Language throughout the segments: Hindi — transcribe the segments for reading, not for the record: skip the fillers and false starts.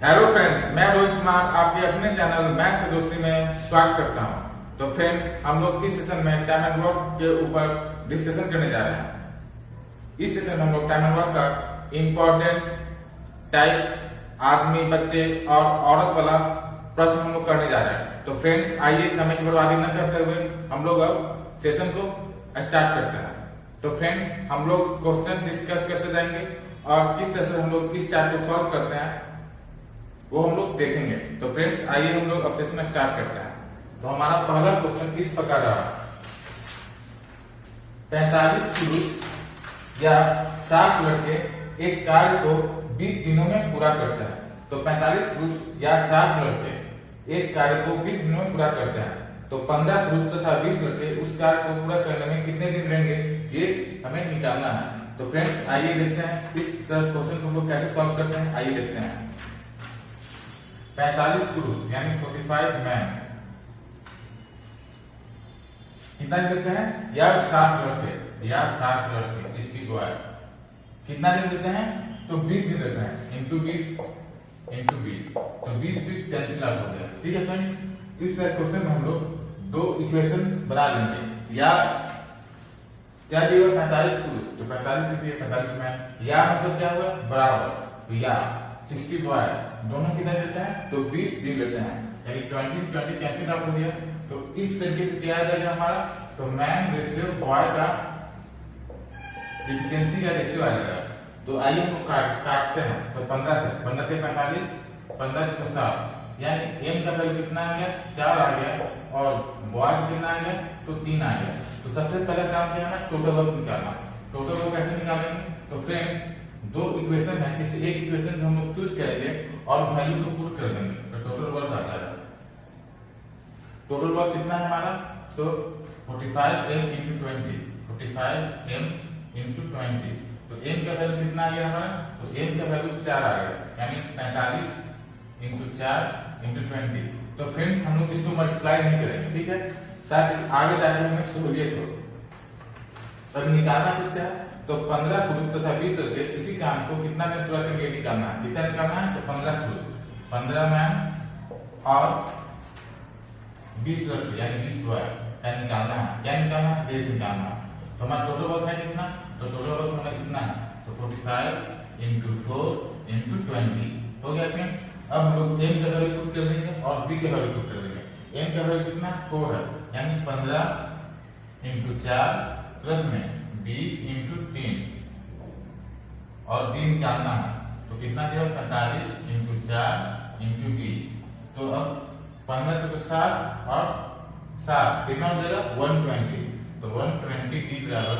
हेलो फ्रेंड्स, मैं रोहित कुमार आपके अपने चैनल मैथ्स से दोस्ती में स्वागत करता हूं। तो फ्रेंड्स, हम लोग इस सेशन में टाइम एंड वर्क के ऊपर डिस्कशन करने जा रहे हैं। इस सेशन में हम लोग टाइम एंड वर्क का इम्पोर्टेंट टाइप, आदमी, बच्चे और औरत वाला प्रश्न हम लोग करने जा रहे हैं। तो फ्रेंड्स, आइए समय की बर्बादी न करते हुए हम लोग अब सेशन को स्टार्ट करते हैं। तो फ्रेंड्स, हम लोग क्वेश्चन डिस्कस करते जाएंगे और किस तरह से हम लोग इस टाइप को सॉल्व करते हैं वो हम लोग देखेंगे। तो फ्रेंड्स, आइए हम लोग अब सेशन स्टार्ट करते हैं। तो हमारा पहला क्वेश्चन इस प्रकार रहा, 45 पुरुष या 60 लड़के एक कार्य को 20 दिनों में पूरा करते हैं। तो 45 पुरुष या 60 लड़के एक कार्य को 20 दिनों में पूरा करते हैं। तो 15 पुरुष तथा 20 लड़के उस कार्य को पूरा करने में कितने दिन लेंगे, ये हमें निकालना है। तो फ्रेंड्स, आइए देखते हैं इस तरह क्वेश्चन को हम लोग कैसे सॉल्व करते हैं। आइए देखते हैं। 45 पुरुष यानी 45 मैन कितना देते हैं, या 60 लड़के 60 बॉय कितना दिन देते हैं, तो 20 दिन देते हैं। इंटू 20 तो 20 कैंसिल आउट हो गया। ठीक है फ्रेंड्स, इस तरह क्वेश्चन में हम लोग दो इक्वेशन बना लेंगे। या क्या दिया 45 पुरुष, तो 45 दिए 45 मैन, या मतलब क्या हुआ बराबर, तो या 60 बॉय दोनों कितना लेते हैं, तो 20 दिन लेते हैं। यानी 20 कैंसिल आउट हो गया। तो इस तरीके से क्या आ जाएगा हमारा, तो मैन रेशियो बॉय का इफिशिएंसी का रेशियो आ जाएगा। तो आइए हम काटते हैं। तो 15 से 45, 15 से 60, यानी एम का वैल्यू कितना आ गया, 4 आ गया, और बॉय कितना आ गया, तो 3 आ गया। तो सबसे पहला काम क्या है, टोटल वर्क निकालना। टोटल वर्क कैसे निकालेंगे, तो फ्रेंड्स दो इक्वेशन है, किसी एक इक्वेशन को हम लोग चूज करेंगे और वैल्यू को पुट कर देंगे, तो टोटल वर्क आता है। टोटल वर्क कितना है हमारा, तो 45m into 20, 45m into 20। तो m का वैल्यू कितना आ गया हमारा, तो m का वैल्यू 4 आ गया, यानी 45 into 4 into 20। तो फ्रेंड्स, हम लोग इसको मल्टीप्लाई नहीं करेंगे, ठीक है, ताकि आगे जाके हमें सहूलियत हो। तो निकालना किसका है, तो 15 पुरुष तथा 20 लड़के इसी काम को कितना में पूरा करके निकालना है। कितना निकालना है, तो 15 पुरुष 15 मैन और 20 लड़के यानी 20 बॉय क्या निकालना है, क्या निकालना है, डेज निकालना है। तो हमारा टोटल वर्क है कितना, तो टोटल वर्क हमारा कितना है, तो 45 into 4 into 20 हो गया फ्रेंड्स। अब हम लोग m का वैल्यू पुट कर देंगे और b का वैल्यू पुट कर देंगे। m का वैल्यू कितना 4 है, यानी 15 into 4 प्लस में 20 into 3 और b निकालना है। तो कितना दिया, 45 into 4 into 20। तो अब 15 से 7 और 7 कितना हो जाएगा, 120। तो 120 t बराबर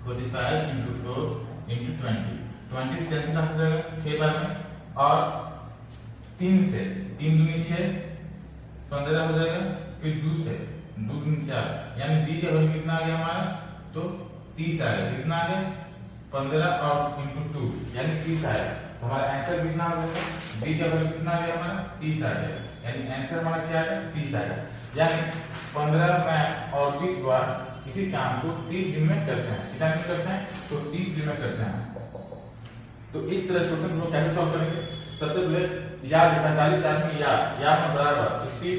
45 into 4 into 20। 20 से कैंसिल हो जाएगा 6 बार में, और 3 से 3 दूनी 6, 15 हो जाएगा, फिर 2 से 2 दूनी 4, यानी b का वैल्यू कितना आ गया हमारा, तो 30 आ गया। कितना आ गया, 15 और इंटू 2 यानी 30 आया। तो हमारा आंसर कितना आ गया, b का वैल्यू कितना आ गया हमारा, 30 आ गया। यानी आंसर हमारा क्या है, 30 आ गया। यानी 15 मैन और 20 बार इसी काम को 30 दिन में करते हैं। कितना दिन करते हैं, तो 30 दिन में करते हैं। तो इस तरह से हम लोग कैसे सॉल्व करेंगे, सबसे पहले याद 45 आदमी या में बराबर 60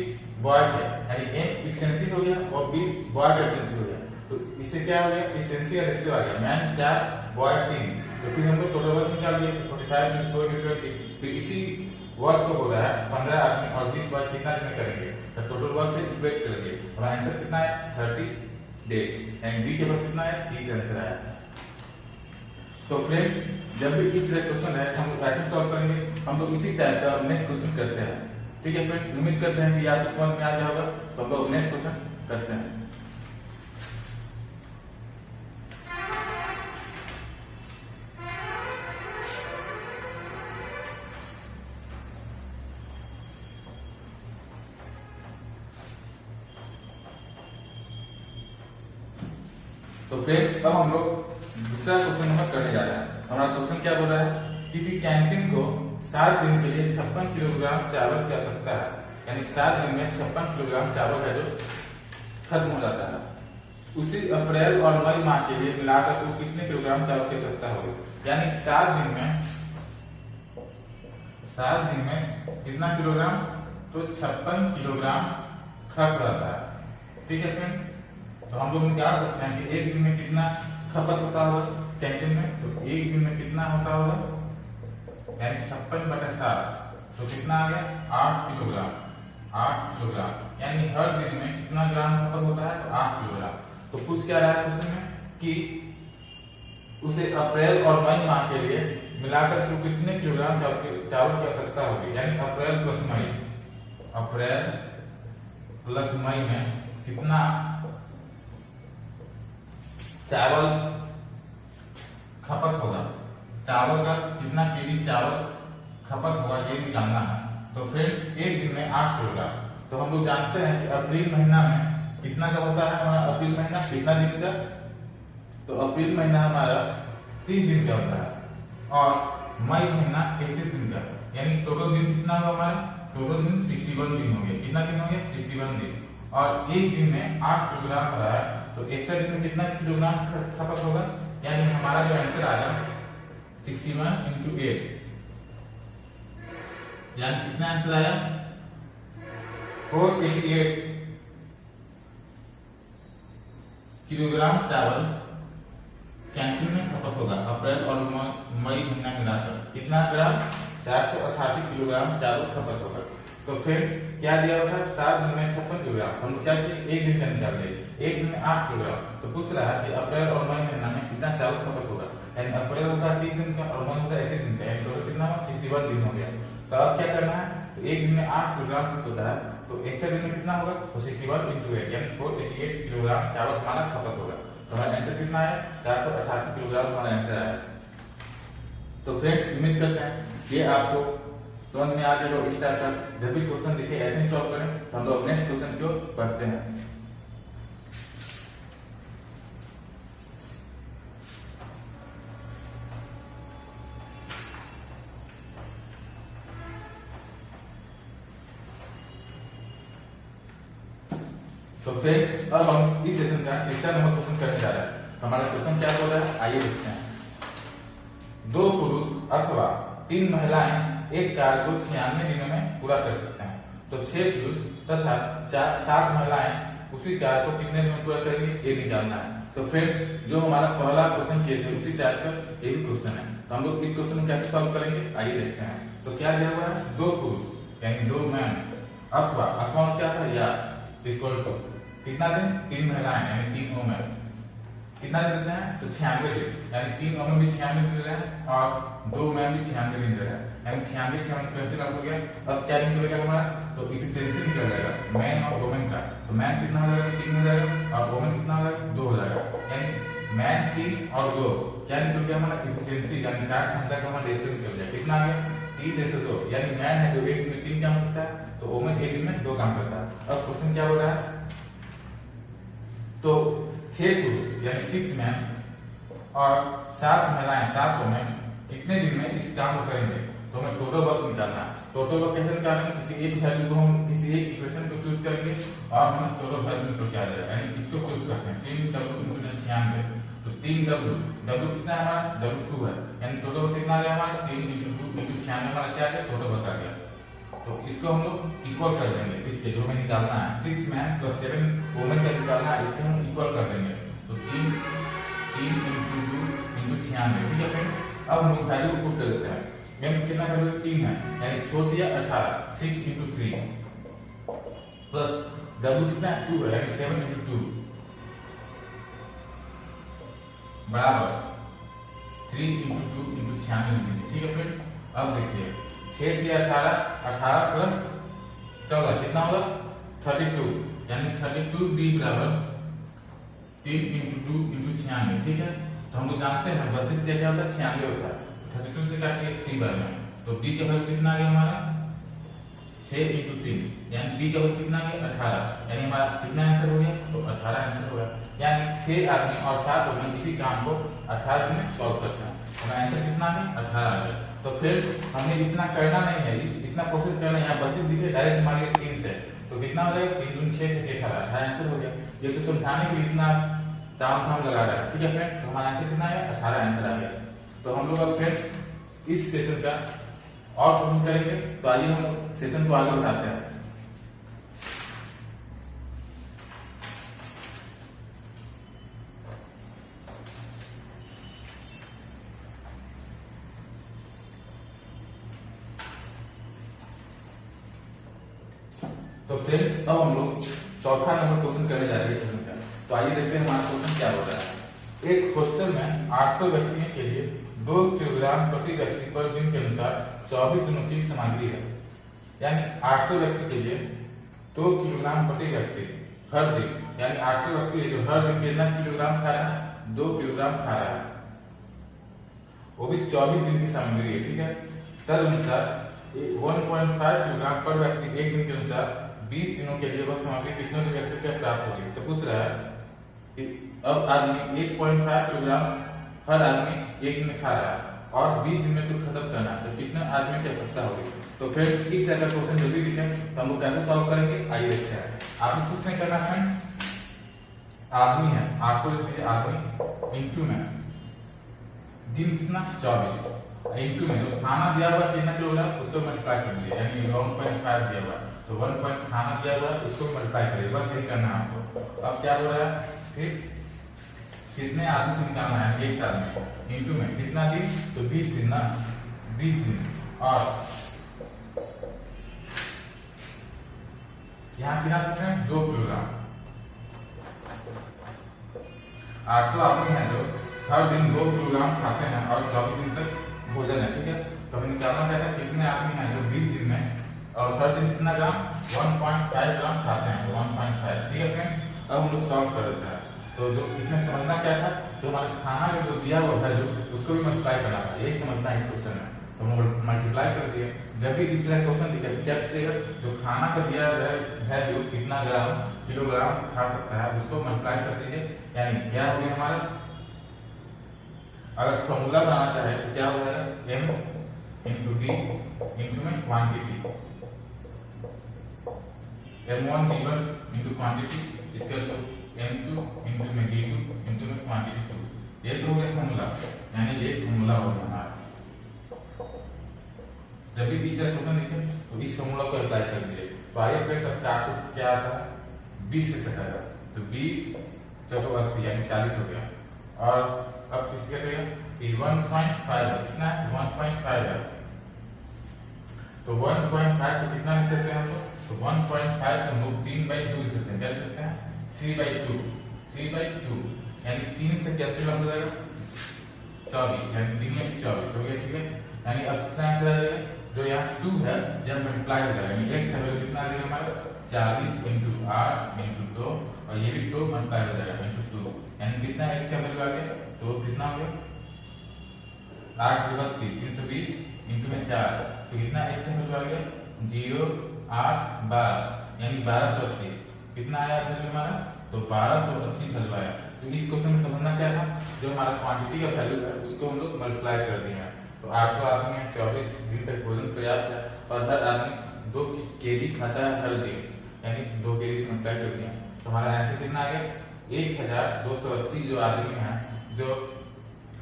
बॉय के, यानी m इफिशिएंसी हो गया और b बॉय का इफिशिएंसी हो गया। तो इससे क्या हो गया, इफिशिएंसी का रेशियो आ गया, मैन 4 बॉय 3। तो फिर हम लोग टोटल वर्क निकाल दिए 45 into 4 into 20। फिर इसी वर्क को हो रहा है 15 आदमी और 20 बॉय कितना दिन में करेंगे, तो टोटल वर्क से इक्वेट कर दिए। हमारा आंसर कितना है, 30 डेज, यानी डी के वर्क कितना है, 30 आंसर आया। तो फ्रेंड्स, जब भी इस तरह क्वेश्चन है हम लोग ऐसे सॉल्व करेंगे, हम लोग इसी टाइप का नेक्स्ट क्वेश्चन करते हैं। ठीक है फ्रेंड्स, उम्मीद करते हैं कि आपको समझ में आ गया होगा। तो हम लोग नेक्स्ट क्वेश्चन करते हैं। तो फ्रेंड्स, अब हम लोग दूसरा क्वेश्चन नंबर करने जा रहे हैं। हमारा क्वेश्चन क्या बोल रहा है, किसी कैंटीन को 7 दिन के लिए 56 किलोग्राम चावल की आवश्यकता है, यानी 7 दिन में 56 किलोग्राम चावल है जो खत्म हो जाता है। उसी अप्रैल और मई माह के लिए मिलाकर कुल कितने किलोग्राम चावल की आवश्यकता होगी, यानी 7 दिन में 7 दिन में कितना किलोग्राम, तो 56 किलोग्राम खर्च रहता है। ठीक है फ्रेंड्स, तो हम लोग निकाल सकते हैं कि एक दिन में कितना खपत होता होगा कैंटीन में। तो एक दिन में कितना होता होगा, यानी 56/7, तो कितना आ गया 8 किलोग्राम। 8 किलोग्राम यानी हर दिन में कितना ग्राम खपत होता है, तो 8 किलोग्राम। तो पूछ क्या रहा है क्वेश्चन में कि उसे अप्रैल और मई माह के लिए मिलाकर तो कितने किलोग्राम चावल की आवश्यकता होगी, यानी अप्रैल प्लस मई, अप्रैल प्लस मई में कितना चावल खपत होगा, चावल का कितना केजी चावल खपत होगा ये निकालना है। तो फ्रेंड्स एक दिन में 8 किलोग्राम, तो हम लोग जानते हैं कि अप्रैल महीना में कितना का होता है हमारा, अप्रैल महीना कितना दिन का, तो अप्रैल महीना हमारा 30 दिन का होता है और मई महीना 31 दिन का, यानी टोटल दिन कितना होगा हमारा, टोटल दिन 61 दिन हो गया। कितना दिन हो गया, 61 दिन। और एक दिन में 8 किलोग्राम हो रहा है, तो 61 दिन में कितना किलोग्राम खपत होगा, यानी हमारा जो आंसर आया 61 × 8, यानी कितना आंसर आया 488 किलोग्राम चावल कैंटीन में खपत होगा अप्रैल और मई महीना मिलाकर। कितना ग्राम, 488 किलोग्राम चावल खपत होगा। तो फ्रेंड्स क्या दिया हुआ था, 7 दिन में 56 किलोग्राम, हम क्या किए एक दिन का निकाल दिए, एक दिन में 8 किलोग्राम। तो पूछ रहा है कि अप्रैल और मई महीना में कितना चावल खपत होगा, यानी अप्रैल होता है 30 दिन का और मई होता है 31 दिन का, यानी टोटल कितना 61 दिन हो गया। तो अब क्या करना है, तो एक दिन में 8 किलोग्राम कुछ होता है, तो 61 दिन में कितना होगा, तो 61 × 8 यानी 488 किलोग्राम चावल हमारा खपत होगा। तो हमारा आंसर कितना है, 488 किलोग्राम हमारा आंसर आया। तो फ्रेंड्स उम्मीद करते हैं ये आपको समझ में आ जाएगा। इस टाइप का जब भी क्वेश्चन दिखे ऐसे ही सॉल्व करें। तो हम लोग नेक्स्ट क्वेश्चन को पढ़ते हैं। तो फ्रेंड्स अब हम इस सेशन का तीसरा नंबर क्वेश्चन करने जा रहे हैं। हमारा क्वेश्चन क्या बोल रहा है, आइए देखते हैं। 2 पुरुष अथवा 3 महिलाएं एक कार्य को 96 दिनों में पूरा कर सकते हैं। तो 6 पुरुष तथा 7 महिलाएं उसी कार्य को कितने दिन में पूरा करेंगे ये निकालना है। तो फ्रेंड जो हमारा पहला क्वेश्चन किए थे उसी टाइप का ये भी क्वेश्चन है। तो हम लोग इस क्वेश्चन को कैसे सॉल्व करेंगे आइए देखते हैं। तो क्या दिया हुआ है, 2 पुरुष यानी 2 मैन अथवा क्या था या इक्वल टू कितना दिन, 3 महिलाएं यानी 3 वुमेन कितना दिन देते हैं, तो 96 दिन, यानी 3 वुमेन भी 96 दिन दे रहे हैं और 2 मैन भी 96 दिन दे रहे हैं, यानी 96 कैंसिल आउट हो गया। अब क्या निकलेगा हमारा, तो इफिशिएंसी निकल जाएगा मैन और वुमेन का। तो मैन कितना हो जाएगा, 3 हो जाएगा और वुमेन कितना हो जाएगा, 2 हो जाएगा, यानी मैन 3 और 2 क्या निकल गया हमारा इफिशिएंसी, यानी कार्य क्षमता का हमारा रेशियो निकल गया। कितना आ गया 3:2, यानी मैन है जो एक दिन में 3 काम करता है, तो वुमेन एक दिन में 2 काम करता है। अब क्वेश्चन क्या हो रहा है, तो 6 पुरुष यानी 6 मैन और 7 महिलाएं 7 वुमेन कितने दिन में इस काम को करेंगे। तो हमें टोटल वर्क निकालना है। टोटल वर्क कैसे निकालेंगे, किसी एक वैल्यू को हम किसी एक इक्वेशन को चूज करेंगे और हमें टोटल वैल्यू निकल के आ जाएगा, यानी इसको चूज करते हैं 3W × 96। तो 3W कितना है हमारा, W2 है, यानी टोटल वर्क कितना आ गया हमारा 3 × 2 × 96 हमारा क्या आ गया, टोटल वर्क आ गया। तो इसको हम लोग इक्वल कर देंगे, इसके जो हमें निकालना है 6 मैन + 7 वुमेन का निकालना है, इसको हम इक्वल कर देंगे। तो 3 × 2 × 96, ठीक है फ्रेंड्स। अब हम वैल्यू पुट कर देते हैं, मैंने कितना वैल्यू 3 है, यानी इसको दिया 18, 6 × 3 प्लस W कितना है 2 है, यानी 7 × 2 बराबर 3 × 2 × 96, ठीक है फ्रेंड्स। अब देखिए 6 दिया 18 प्लस 14 कितना होगा 32, यानी 32D बराबर 3 × 2 × 96, ठीक है। तो हम लोग जानते हैं 32 से क्या होता है 96 होता है, 32 से काट के 3 बार में, तो D का वैल्यू कितना आ गया हमारा 6 × 3, यानी D का वैल्यू कितना आ गया 18, यानी हमारा कितना आंसर हो गया, तो 18 आंसर हो गया। यानी 6 आदमी और 7 वुमेन इसी काम को 18 दिन में सॉल्व करते हैं। हमारा आंसर कितना आ गया 18 आ गया। तो फ्रेंड्स हमने इतना करना नहीं है, इतना प्रोसेस करना है। यहाँ 32 दिखे डायरेक्ट मारिए 3 से, तो कितना हो जाएगा 3 × 6 से 18 आंसर हो गया। ये तो समझाने के लिए इतना ताम लगा रहा है, ठीक है फ्रेंड। तो हमारा आंसर कितना है 18 आंसर आ गया। तो हम लोग अब फ्रेंड्स इस सेशन का और क्वेश्चन करेंगे। तो आइए हम सेशन को आगे बढ़ाते हैं। तो फ्रेंड्स अब हम लोग चौथा नंबर क्वेश्चन करने जा रहे हैं सेशन का। तो आइए देखते हैं हमारा क्वेश्चन क्या होता है। एक हॉस्टल में 800 व्यक्तियों के लिए 2 किलोग्राम प्रति व्यक्ति पर दिन के अनुसार 24 दिनों की सामग्री है। यानी 800 व्यक्ति के लिए 2 किलोग्राम प्रति व्यक्ति हर दिन, यानी 800 व्यक्ति जो हर दिन कितना किलोग्राम खा रहा है, 2 किलोग्राम खा रहा है, वो भी 24 दिन की सामग्री है। ठीक है, तदनुसार 1.5 किलोग्राम पर व्यक्ति एक दिन के अनुसार 20 दिनों के लिए वह सामग्री कितनों व्यक्ति को प्राप्त होगी। तो पूछ रहा है कि अब आदमी 1.5 किलोग्राम हर आदमी एक दिन में खा रहा है और 20 दिन में उसको खत्म करना है, तो कितने आदमी की आवश्यकता होगी। तो फिर इस अगर क्वेश्चन जल्दी दिखे तो हम लोग कैसे सॉल्व करेंगे, आइए देखते हैं। आपको कुछ नहीं करना है, आदमी है 800 आदमी इंटू में दिन कितना 24 इंटू में जो खाना दिया हुआ कितना किलोग्राम उसको मल्टीप्लाई कर लिया, यानी 1.5 दिया हुआ तो 1 पॉइंट खाना दिया हुआ है उसको मल्टीप्लाई करिए, बस यही करना है आपको। अब क्या हो रहा है, फिर कितने आदमी को निकालना है, एक साल में इंटू में कितना दिन, तो 20 दिन ना, 20 दिन। और यहाँ कितना सकते हैं 2 किलोग्राम। 800 आदमी है जो हर दिन 2 किलोग्राम खाते हैं और 24 दिन तक भोजन है। ठीक है, तो हमें निकालना चाहता है कितने आदमी हैं जो 20 दिन में और हर दिन कितना ग्राम 1.5 ग्राम खाते हैं, तो 1.5। ठीक है फ्रेंड्स, अब हम लोग सॉल्व कर देते हैं। तो जो इसमें समझना क्या था, जो हमारे खाना में जो दिया हुआ वैल्यू उसको भी मल्टीप्लाई करना था, यही समझना है इस क्वेश्चन में। तो हम लोग मल्टीप्लाई कर दिए। जब भी इस तरह क्वेश्चन दिखे क्या कीजिएगा, जो खाना का दिया वैल्यू कितना ग्राम किलोग्राम खा सकता है उसको मल्टीप्लाई कर दीजिए, यानी क्या हो गया हमारा। अगर फॉर्मूला बनाना चाहे तो क्या हो जाएगा, m इंटू डी इंटू में quantity, m1 d1 into quantity equal to m2 into में d2 इंटू में क्वांटिटी 2। ये तो हो गया फॉर्मूला, यानी ये फॉर्मूला हो गया हमारा। जब भी टीचर क्वेश्चन लिखे तो इस फॉर्मूला को अप्लाई कर दीजिए। तो आइए फिर सबका आपको क्या आता है, 20 से कटेगा तो 20 चलो 80 यानी 40 हो गया। और अब किस कटेगा, 1.5 कितना है 1.5 है, तो 1.5 को कितना लिख सकते हैं हम लोग, तो 1.5 को हम लोग 3/2 लिख सकते हैं। क्या लिख सकते हैं 3/2 यानी 3 से कैंसिल हो जाएगा 24, यानी 3 में 24 हो गया। ठीक है, यानी अब कितना आंसर आ जाएगा, जो यहाँ 2 है जब मल्टीप्लाई हो जाएगा, यानी x का वैल्यू कितना आ जाएगा हमारा 40 इंटू 8 इंटू 2 और ये भी 2 मल्टीप्लाई हो जाएगा इंटू 2, यानी कितना x का वैल्यू आ गया, तो कितना हो गया 8 के बाद 320 इंटू में 4, तो कितना x का वैल्यू आ गया 0 8 12 यानी 1280। कितना आया वैल्यू हमारा, तो 1280 वैल्यू आया। तो इस क्वेश्चन में समझना क्या था, जो हमारा क्वांटिटी का वैल्यू है उसको हम लोग मल्टीप्लाई कर दिए हैं। तो 800 आदमी है 24 दिन तक भोजन पर्याप्त है और हर आदमी 2 केजी खाता है हर दिन, यानी 2 केजी से मल्टीप्लाई कर दिया। तो हमारा आंसर कितना आ गया 1280 जो आदमी हैं जो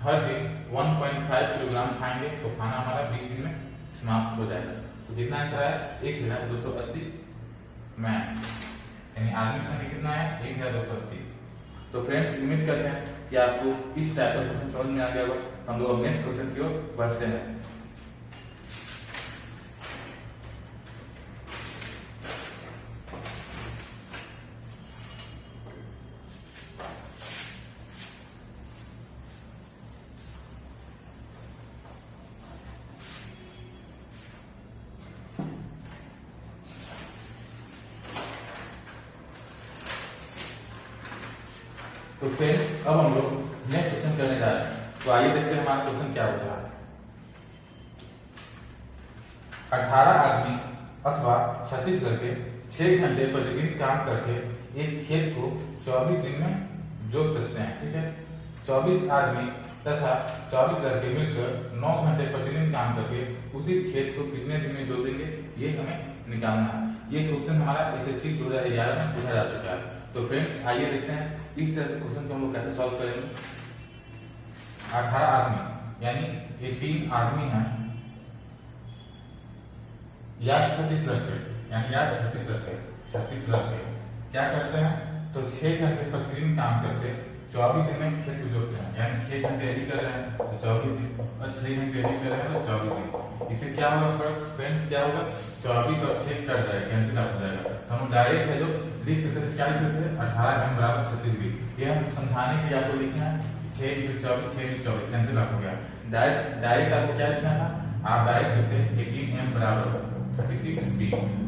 हर दिन 1.5 किलोग्राम खाएंगे तो खाना हमारा 20 दिन में समाप्त हो जाएगा। तो कितना आंसर आया 1280 मैन, यानी आदमी की संख्या कितना है 1280। तो फ्रेंड्स उम्मीद करते हैं कि आपको इस टाइप का क्वेश्चन समझ में आ गया होगा। हम लोग नेक्स्ट क्वेश्चन की ओर बढ़ते हैं। तो फ्रेंड्स अब हम लोग नेक्स्ट क्वेश्चन करने जा रहे हैं। तो आइए देखते हैं हमारा क्वेश्चन क्या होता है। 18 आदमी अथवा 36 लड़के 6 घंटे प्रतिदिन काम करके एक खेत को 24 दिन में जोत सकते हैं। ठीक है, 24 आदमी तथा 24 लड़के मिलकर 9 घंटे प्रतिदिन काम करके उसी खेत को कितने दिन में जोतेंगे, ये हमें निकालना है। ये क्वेश्चन हमारा SSC 2011 में पूछा जा चुका है। तो फ्रेंड्स आइए देखते हैं इस तरह के क्वेश्चन को हम लोग कैसे सॉल्व करेंगे। 18 आदमी यानी 18 आदमी हैं या 36 लड़के, यानी या 36 लड़के क्या करते हैं, तो 6 घंटे प्रतिदिन काम करते, 24 दिन में खेत जोतते हैं, यानी 6 घंटे यदि कर रहे हैं तो 24 दिन, और 6 घंटे यदि कर रहे हैं तो 24 दिन। इससे क्या होगा फ्रेंड्स, क्या होगा, 24 और 6 कट जाएगा, कैंसिल आउट हो जाएगा। तो हम डायरेक्ट है जो लिख सकते हैं, क्या लिख सकते हैं, 18 घन बराबर 36 दिन। ये हम समझाने के लिए आपको लिखना है 6 × 24, 6 × 24 कैंसिल आउट हो गया। डायरेक्ट आपको क्या लिखना था, आप डायरेक्ट लिखते हैं 18m बराबर 36b।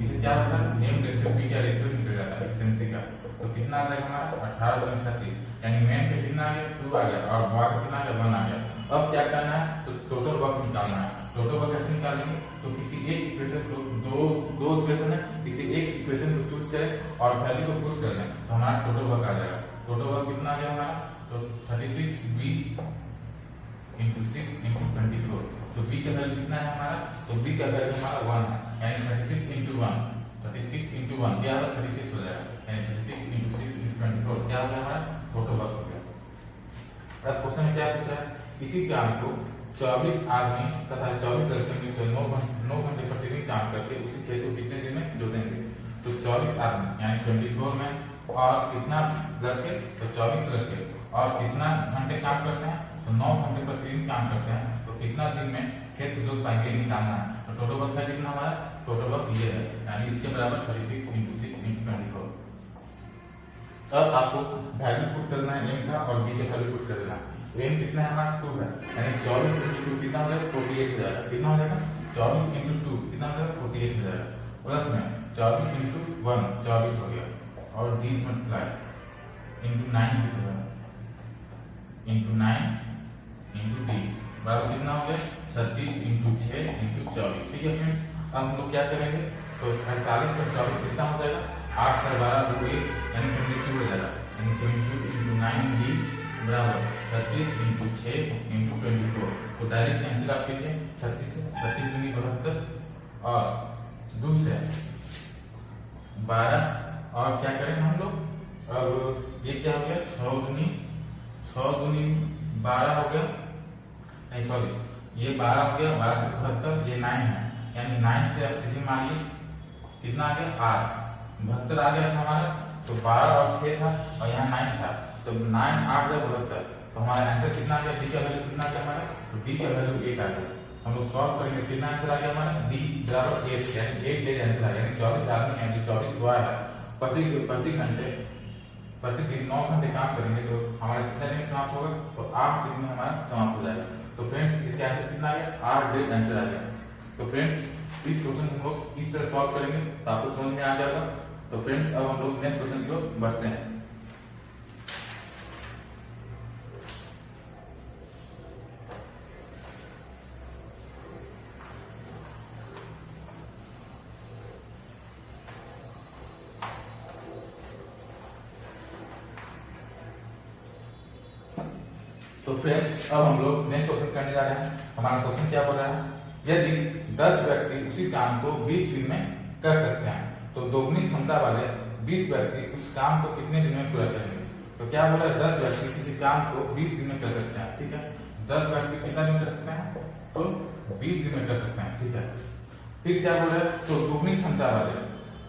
इसे क्या होता है, m रेशियो b का रेशियो निकल जाता है एफिशिएंसी का। तो कितना आ जाएगा हमारा 18 × 36, यानी मेन का कितना आ गया 2 आ गया, और बॉय का कितना आ गया 1 आ गया। अब क्या करना है, तो टोटल वर्क निकालना है। टोटल वर्क कैसे निकालेंगे, तो किसी एक इक्वेशन को दो इक्वेशन है, किसी एक इक्वेशन को चूज करें और वैल्यू को पुट कर दें, तो हमारा टोटल वर्क आ जाएगा। टोटल वर्क कितना आ गया हमारा, तो 36b × 6 × 24। तो b का वैल्यू कितना है हमारा, तो b का वैल्यू हमारा 1 है, यानी 36 × 1, 36 × 1 क्या होगा 36 हो जाएगा, यानी 36 × 6 × 24 क्या होगा हमारा टोटल वर्क हो गया। अब क्वेश्चन में क्या पूछा है, इसी काम को 24 आदमी तथा 24 लड़के मिलकर 9 घंटे प्रतिदिन काम करके उसी खेत को कितने दिन में जोतेंगे। तो 24 आदमी यानी 24 में, और कितना लड़के, तो 24 लड़के, और कितना घंटे काम करते हैं, तो 9 घंटे प्रतिदिन काम करते हैं, तो कितना दिन में खेत को जोत पाएंगे निकालना है। तो टोटल वर्क है कितना हमारा, टोटल वर्क ये है, यानी इसके बराबर 36 × 6 × 24। अब आपको वैल्यू पुट करना है m का और b का वैल्यू पुट कर देना। m कितना है हमारा 2 है, यानी 24 × 2 कितना हो जाएगा 48 हो जाएगा। कितना हो जाएगा 24 × 2 कितना हो जाएगा 48 हो जाएगा, प्लस में 24 × 1 24 हो गया, और d मल्टीप्लाई × 9 हो गया, × 9 × d बराबर कितना हो गया 36 × 6 × 24। ठीक है फ्रेंड्स, अब हम लोग क्या करेंगे, तो 48 + 24 कितना हो जाएगा 8 × 12 2 यानी 72 हो जाएगा, यानी 72 × 9d बराबर 36 × 6 × 24। तो डायरेक्ट कैंसिल आप कीजिए, 36 दूनी 72 और 2 से 12, और क्या करेंगे हम लोग, अब ये क्या हो गया 6 दूनी 12 हो गया, नहीं सॉरी ये 12 हो गया, 12 से 72 ये 9 है, यानी 9 से आप सीधे मान लीजिए कितना आ गया 8, 72 आ गया था हमारा, तो 12 और 6 था और यहाँ 9 था, तो 9 8 से 72, तो हमारा आंसर कितना आ गया, डी का वैल्यू कितना आ गया हमारा, तो डी का वैल्यू 8 आ गया। हम लोग सॉल्व करेंगे, कितना आंसर आ गया हमारा, डी बराबर 8, यानी 8 डेज आंसर आ गया, यानी 24 आदमी यानी 24 बॉय है, प्रति घंटे प्रतिदिन 9 घंटे काम करेंगे, तो हमारा कितना दिन समाप्त होगा, तो 8 दिन में हमारा समाप्त हो जाएगा। तो फ्रेंड्स इसके आंसर कितना आ गया 8 डेज आंसर आ गया। तो फ्रेंड्स इस क्वेश्चन हम लोग इस तरह सॉल्व करेंगे तो आपको समझ में आ जाएगा। तो फ्रेंड्स अब हम लोग नेक्स्ट क्वेश्चन की ओर बढ़ते हैं। तो फ्रेंड्स अब हम लोग नेक्स्ट क्वेश्चन करने जा रहे हैं। हमारा क्वेश्चन क्या बोल रहा है, यदि 10 व्यक्ति उसी काम को 20 दिन में कर सकते हैं, तो दोगुनी क्षमता वाले 20 व्यक्ति उस काम को कितने दिन में पूरा करेंगे। तो क्या बोला, 10 व्यक्ति किसी काम को 20 दिन में कर सकते हैं, ठीक है। 10 व्यक्ति कितना दिन कर सकते हैं, तो 20 दिन में कर सकते हैं, ठीक है। फिर क्या बोल रहे हैं, तो दोगुनी क्षमता वाले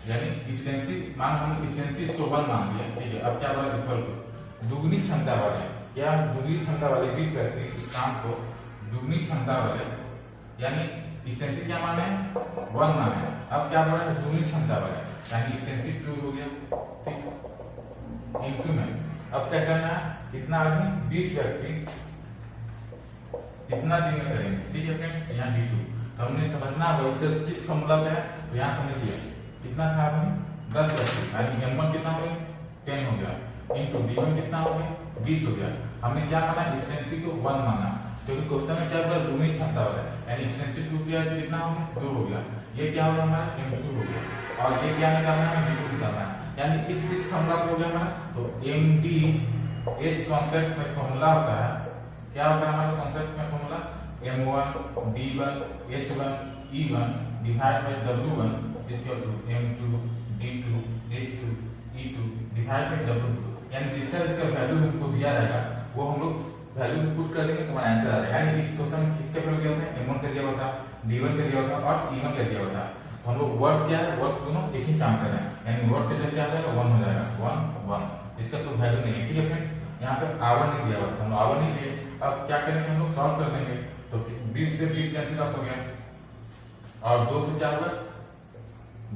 यानी इफिशिएंसी, मान हम इफिशिएंसी इसको 1 मान लिया, ठीक है। अब क्या बोला, इक्वल टू दोगुनी क्षमता वाले, क्या दोगुनी क्षमता वाले 20 व्यक्ति इस काम को दोगुनी क्षमता वाले यानी इफिशिएंसी क्या माने 1 माने। अब क्या बोला, दोगुनी क्षमता वाले यानी इफिशिएंसी 2 हो गया, ठीक, इनटू में। अब क्या करना है, कितना आदमी 20 व्यक्ति कितना दिन में करेंगे, ठीक है फ्रेंड्स। यहाँ D2 तो हमने समझना होगा इसका किस फॉर्मूला पे है, तो यहाँ समझ लिया कितना था आदमी 10 व्यक्ति यानी M1 कितना हो गया 10 हो गया, इनटू D1 कितना हो गया 20 हो गया। हमने क्या माना, इफिशिएंसी को 1 माना, क्योंकि क्वेश्चन में क्या बोला दोगुनी क्षमता वाला यानी इफिशिएंसी 2 क्या कितना हो गया 2 हो गया। ये क्या हो गया हमारा M2 हो गया, और ये क्या निकालना है D2 निकालना है, यानी इस फॉर्मूला को हो गया हमारा। तो MD इस कॉन्सेप्ट में फॉर्मूला होता है, क्या होता है हमारा कॉन्सेप्ट में formula, M1 D1 H1 E1 divide by W1 equal to M2 D2 H2 E2 divide by W2, यानी जिसका इसका वैल्यू हमको दिया रहेगा वो हम लोग वैल्यू पुट कर देंगे तो हमारा आंसर आ जाएगा। यानी इस क्वेश्चन किसके पर दिया होता है, M1 का दिया हुआ था, D1 का दिया हुआ था और E1 का दिया हुआ था। तो हम लोग वर्क क्या है, वर्क दोनों एक ही काम कर रहे हैं, यानी वर्क के जगह क्या हो जाएगा 1 हो जाएगा, 1 1, इसका कोई वैल्यू नहीं है। ठीक है फ्रेंड्स, यहाँ पे आवर नहीं दिया हुआ, हम लोग आवर नहीं दिए। अब क्या करेंगे हम लोग, सॉल्व कर देंगे। तो 20 से 20 कैंसिल आउट हो गया और 2 से क्या होगा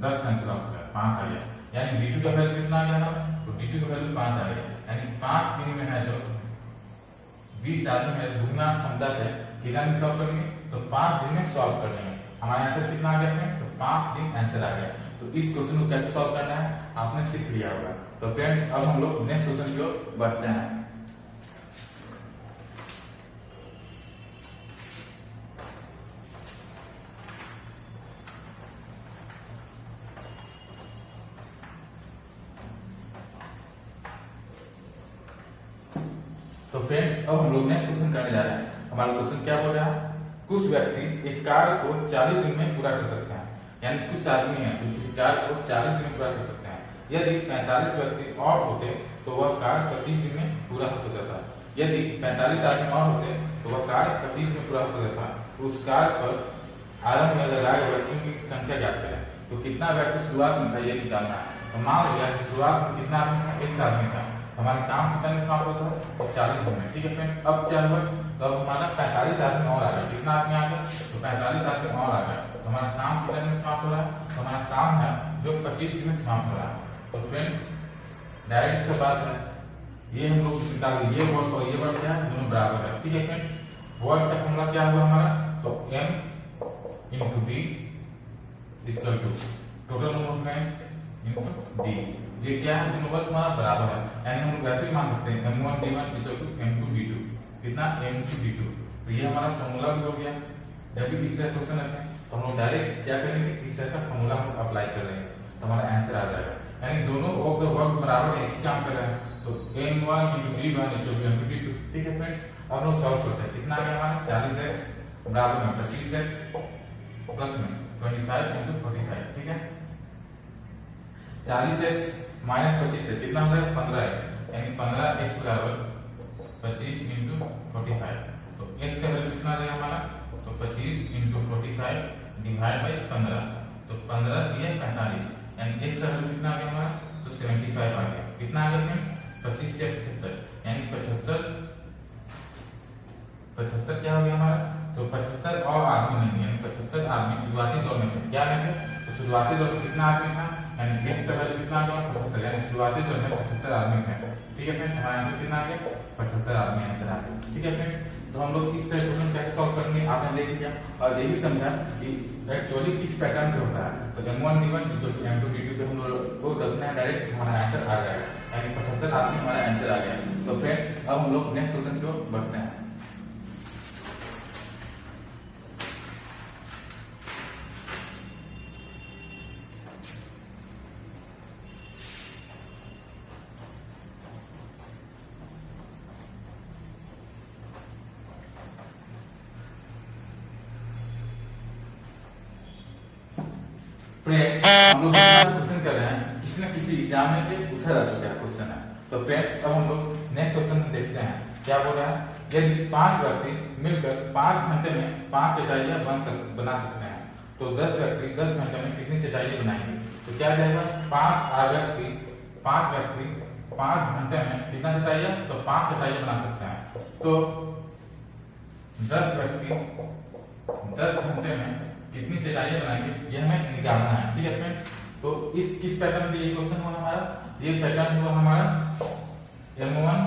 10 कैंसिल आउट हो गया, 5 आ गया, यानी d2 का वैल्यू कितना आ गया हमारा, तो d2 का वैल्यू 5 आ गया, यानी 5 दिन में है जो 20 आदमी है दुगना क्षमता से कितना दिन सॉल्व करेंगे, तो 5 दिन में सॉल्व कर लेंगे। हमारा आंसर कितना आ गया फ्रेंड, तो 5 दिन आंसर आ गया। तो इस क्वेश्चन को कैसे सॉल्व करना है आपने सीख लिया होगा। तो फ्रेंड्स अब हम लोग नेक्स्ट क्वेश्चन की ओर बढ़ते हैं। तो फ्रेंड्स अब हम लोग नेक्स्ट क्वेश्चन करने जा रहे हैं। हमारा क्वेश्चन क्या बोल रहा है, कुछ व्यक्ति एक कार्य को 40 दिन में पूरा कर सकते हैं, यानी कुछ आदमी है जो किसी कार्य को 40 दिन में पूरा कर सकते हैं। यदि 45 व्यक्ति और होते तो वह कार्य 25 दिन में पूरा हो सकता था। यदि 45 आदमी और होते तो वह कार्य 25 में पूरा हो सकता था। उस कार्य पर आरंभ में लगाए व्यक्तियों की संख्या ज्ञात करें। तो कितना व्यक्ति शुरुआत में था ये निकालना है। तो मान लिया शुरुआत में कितना आदमी था, 1 आदमी था, हमारा काम कितना में समाप्त होता है, तो 40 दिन में। ठीक है फ्रेंड्स, अब क्या हुआ, तो अब हमारा 45 आदमी और आ गया। कितना आदमी आ गया, तो 45 आदमी और आ गया। तो हमारा काम कितने में समाप्त हो रहा है, तो हमारा काम है जो 25 दिन में समाप्त हो रहा है। तो फ्रेंड्स डायरेक्ट से बात है, ये हम लोग निकाल दें, ये वर्ड और ये वर्ड क्या है, दोनों बराबर है। ठीक है फ्रेंड्स, वर्ड का फॉर्मूला क्या हुआ हमारा, तो m into d equal to total number of man into d। ये क्या है, दोनों वर्ड हमारा बराबर है, यानी हम लोग वैसे ही मान सकते हैं m1 d1 equal to m2 d2, कितना m2 d2। तो ये हमारा फॉर्मूला भी हो गया। जब भी इस तरह क्वेश्चन रखें तो हम लोग डायरेक्ट क्या करेंगे, इस तरह का फॉर्मूला हम अप्लाई कर रहे हैं तो हमारा आंसर आ जाएगा। यानी दोनों ऑफ द वर्क बराबर एक ही काम कर रहे हैं, तो m1 into d1 equal to m2 d2। ठीक है फ्रेंड्स, अब लोग सॉल्व करते हैं। कितना आ गया हमारा 40x बराबर में 25x प्लस में 25 into 45। ठीक है, 40x माइनस 25 से कितना हो जाएगा 15x, यानी 15x बराबर 25 into 45। तो x का वैल्यू कितना आ जाएगा हमारा, तो 25 into 45 डिवाइड बाय 15। तो 15 दिया 45, यानी x का वैल्यू कितना आ गया हमारा, तो 75 आ गया। कितना आ गया फ्रेंड्स, 25 से 75, यानी 75 क्या हो गया हमारा, तो 75 और आदमी नहीं, यानी 75 आदमी शुरुआती दौर में थे। क्या में थे, तो शुरुआती दौर में कितना आदमी था, यानी x का वैल्यू कितना आ गया 75, यानी शुरुआती दौर में 75 आदमी थे। ठीक है फ्रेंड्स, हमारा आंसर कितना आ गया 75 आदमी आंसर आ गया। ठीक है फ्रेंड्स, तो हम लोग इस तरह क्वेश्चन कैसे सॉल्व करेंगे आपने देख लिया और ये भी समझा कि एक्चुअली किस पैटर्न पे होता है। तो m1 d1 equal to m2 d2 पे हम लोग को रखना है, डायरेक्ट हमारा आंसर आ जाएगा, यानी 75 आदमी हमारा आंसर आ गया। तो फ्रेंड्स अब हम लोग नेक्स्ट क्वेश्चन की ओर बढ़ते हैं। फ्रेंड्स हम लोग क्वेश्चन कर रहे हैं, किसी न किसी एग्जाम में पूछा जा चुका है क्वेश्चन है। तो फ्रेंड्स अब हम लोग नेक्स्ट क्वेश्चन देखते हैं क्या बोल रहा है। यदि 5 व्यक्ति मिलकर 5 घंटे में 5 चटाइयां बना सकते हैं, तो 10 व्यक्ति 10 घंटे में कितनी चटाइयां बनाएंगे। तो क्या जाएगा, 5 व्यक्ति 5 घंटे में कितना चटाइयां, तो 5 चटाइयां बना सकते हैं। तो 10 व्यक्ति 10 घंटे में कितनी चटाइयां बनाएंगे ये हमें निकालना है। ठीक है फ्रेंड्स, तो इस किस पैटर्न पे ये क्वेश्चन हुआ हमारा, ये पैटर्न हुआ हमारा m1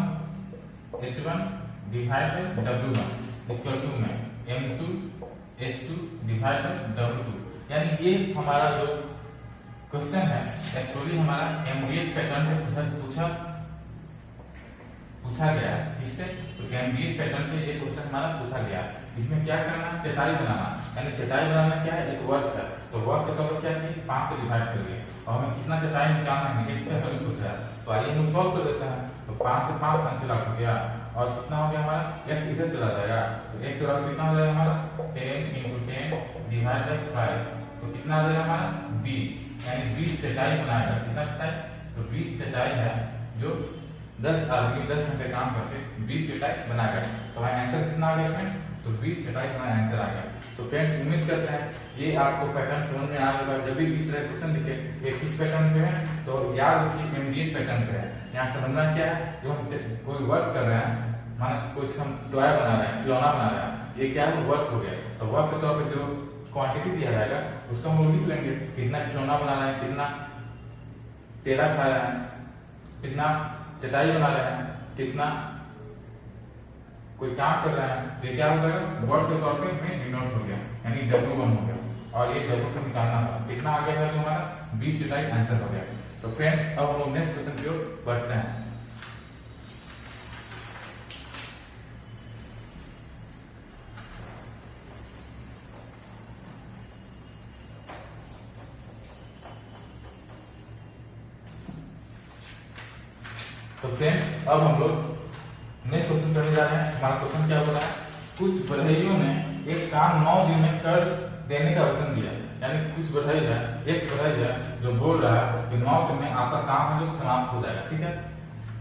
h1 divide by w1 equal to में m2 h2 divide by w2। यानी ये हमारा जो क्वेश्चन है एक्चुअली हमारा MDH पैटर्न पे पूछा गया है। इस पे तो MDH पैटर्न पे ये क्वेश्चन हमारा पूछा गया। इसमें क्या करना है, चटाई बनाना, यानी चटाई बनाना क्या है, एक वर्क है। तो वर्क का मतलब क्या है, 5 से डिवाइड करिए और हमें कितना चटाई निकालना है, एक का वैल्यू पूछा है। तो आइए हम सॉल्व कर देते हैं। तो 5 से 5 कैंसिल आउट हो गया और कितना हो गया हमारा, x इधर चला जाएगा। तो x चला कितना हो जाएगा हमारा 10 into 10 डिवाइड बाय 5। तो कितना आ जाएगा हमारा 20, यानी 20 चटाई बनाएगा। कितना चटाई, तो 20 चटाई है जो 10 आदमी 10 घंटे काम करके 20 चटाई बनाएगा। तो हमारा आंसर कितना आ गया फ्रेंड्स, तो 20 चटाई हमारा आंसर आ गया। तो फ्रेंड्स उम्मीद करते हैं ये आपको पैटर्न समझ में आ होगा। जब भी इस तरह क्वेश्चन दिखे ये किस पैटर्न पे है तो याद रखिए एमडीएस पैटर्न पे है। यहाँ समझना क्या है, जो हम कोई वर्क कर रहे हैं, माना कुछ हम टॉय बना रहे हैं, खिलौना बना रहे हैं, ये क्या है वर्क हो गया। तो वर्क के तौर पर जो क्वांटिटी दिया जाएगा उसको हम लोग लिख लेंगे, कितना खिलौना बना रहे हैं, कितना टेढ़ा खा रहे हैं, कितना चटाई बना रहे हैं, कितना कोई काम कर रहा है। ये क्या हो जाएगा वर्ड के तौर पे में डिनोट हो गया, यानी W1 हो गया। और ये W2 निकालना था, कितना आ गया है तो हमारा 20 चटाई आंसर हो गया। तो फ्रेंड्स अब हम लोग नेक्स्ट क्वेश्चन की ओर बढ़ते हैं। तो फ्रेंड्स अब हम लोग नेक्स्ट क्वेश्चन करने जा रहे हैं। हमारा क्वेश्चन क्या हो रहा है, कुछ बढ़इयों ने एक काम 9 दिन में कर देने का वचन दिया। यानी कुछ बढ़ई है, एक बढ़ई है जो बोल रहा है कि 9 दिन में आपका काम है जो समाप्त हो जाएगा, ठीक है।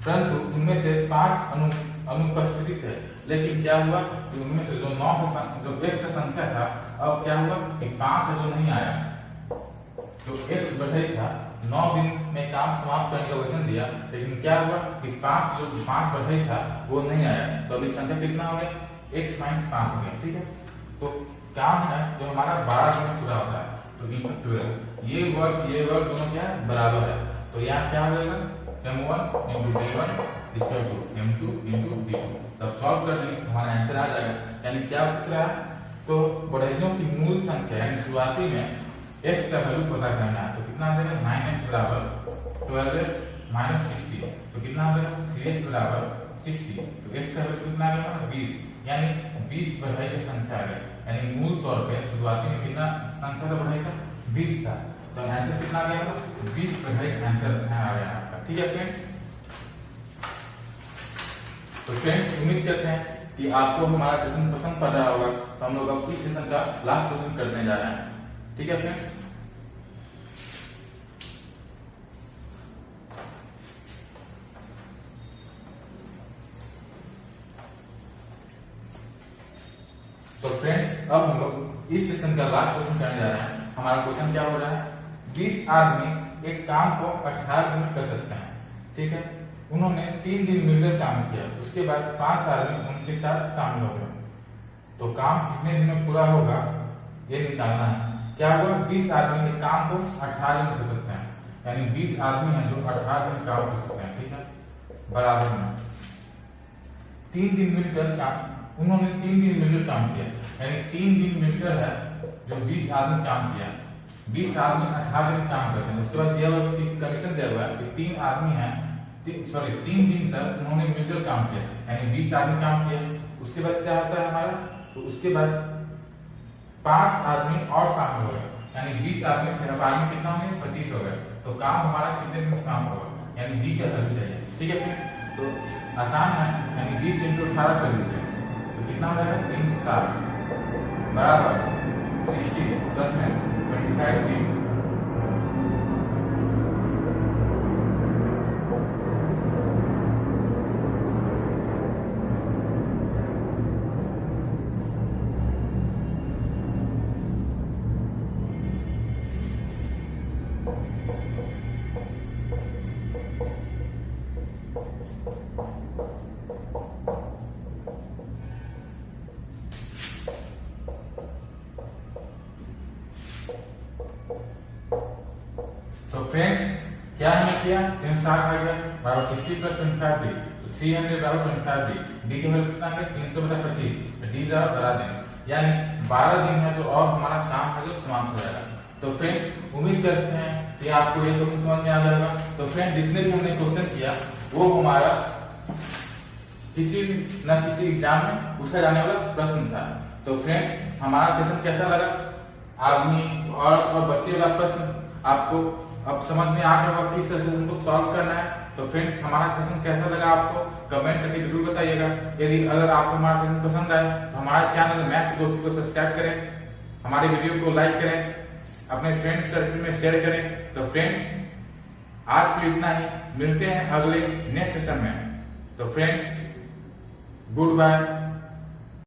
परंतु उनमें से 5 अनुपस्थित है। लेकिन क्या हुआ कि उनमें से जो 9 जो एक का संख्या था, अब क्या हुआ कि 5 है जो नहीं आया। जो एक्स बढ़ई था 9 दिन में काम समाप्त करने का वचन दिया, लेकिन क्या हुआ कि 5 बढ़ई था वो नहीं आया। तो अभी संख्या कितना हो गया, x माइनस 5 हो गया, ठीक है। तो काम है जो हमारा 12 दिन में पूरा होता है, तो इंटू 12 ये वर्ग दोनों क्या है बराबर है। तो यहाँ क्या हो जाएगा m1 into d1 equal to m2 into d2। तब सॉल्व कर लेंगे हमारा आंसर आ जाएगा। यानी क्या पूछ रहा है, तो बढ़इयों की मूल संख्या यानी शुरुआती में x का वैल्यू पता करना है। तो कितना आ जाएगा 9x बराबर 12x माइनस 60। तो कितना आ जाएगा 3x बराबर 60। तो x का वैल्यू कितना आ गया 20, यानी 20 बढ़ई की संख्या आ गई। यानी मूल तौर पे शुरुआती में कितना संख्या का बढ़ई का 20 था। तो आंसर कितना आ गया 20 बढ़ई आंसर आ गया आपका, ठीक है फ्रेंड्स। तो फ्रेंड्स उम्मीद करते हैं कि आपको हमारा सेशन पसंद पड़ रहा होगा। तो हम लोग अब इस सेशन का लास्ट क्वेश्चन करने जा रहे हैं, ठीक है फ्रेंड्स। तो फ्रेंड्स अब हम लोग इस सेशन का लास्ट क्वेश्चन करने जा रहे हैं। हमारा क्वेश्चन क्या हो रहा है, 20 आदमी एक काम को 18 दिन में कर सकते हैं, ठीक है। उन्होंने 3 दिन मिलकर काम किया, उसके बाद 5 आदमी उनके साथ शामिल हो गए। तो काम कितने दिन में पूरा होगा ये निकालना है। क्या होगा 20 आदमी एक काम को 18 दिन में कर सकते हैं, यानी 20 आदमी हैं जो 18 दिन काम कर सकते हैं, ठीक है। बराबर में 3 दिन मिलकर काम, उन्होंने 3 दिन मिलकर काम किया, यानी 3 दिन मिलकर है जो 20 आदमी काम किया। 20 आदमी 18 दिन काम करते हैं। उसके बाद दिया हुआ कंडीशन दिया हुआ है कि 3 आदमी हैं 3 दिन तक उन्होंने मिलकर काम किया, यानी 20 आदमी काम किया। उसके बाद क्या होता है हमारा, तो उसके बाद 5 आदमी और शामिल हो गए, यानी 20 आदमी फिर आदमी कितना हो गए 25 हो गए। तो काम हमारा कितने दिन में समाप्त होगा, यानी डी का वैल्यू चाहिए, ठीक है फ्रेंड्स। तो आसान है, यानी 20 इंटू 18 कर लीजिए। तो कितना हो जाएगा 360 बराबर 60 प्लस में 25 दिन। तो फ्रेंड्स क्या हमने किया 360 आ गया बराबर 60 प्लस 25 डी, तो 300 बराबर 25 डी। डी के वैल्यू कितना है 300 बटा 25, डी बराबर 12 दिन, यानी 12 दिन है तो और हमारा काम है जो समाप्त हो जाएगा। तो फ्रेंड्स उम्मीद करते हैं कि आपको ये क्वेश्चन समझ में आ जाएगा। तो फ्रेंड्स जितने भी हमने क्वेश्चन किया वो हमारा किसी न किसी एग्जाम में पूछा जाने वाला प्रश्न था। तो फ्रेंड्स हमारा सेशन कैसा लगा, आदमी और बच्चे वाला प्रश्न आपको अब समझ में आ गया होगा किस तरह से उनको सॉल्व करना है। तो फ्रेंड्स हमारा सेशन कैसा लगा आपको कमेंट करके जरूर बताइएगा। यदि अगर आपको हमारा सेशन पसंद आए तो हमारे चैनल मैथ्स दोस्ती को सब्सक्राइब करें, हमारे वीडियो को लाइक करें, अपने फ्रेंड्स सर्कल में शेयर करें। तो फ्रेंड्स आज के लिए इतना ही, मिलते हैं अगले नेक्स्ट सेशन में। तो फ्रेंड्स गुड बाय।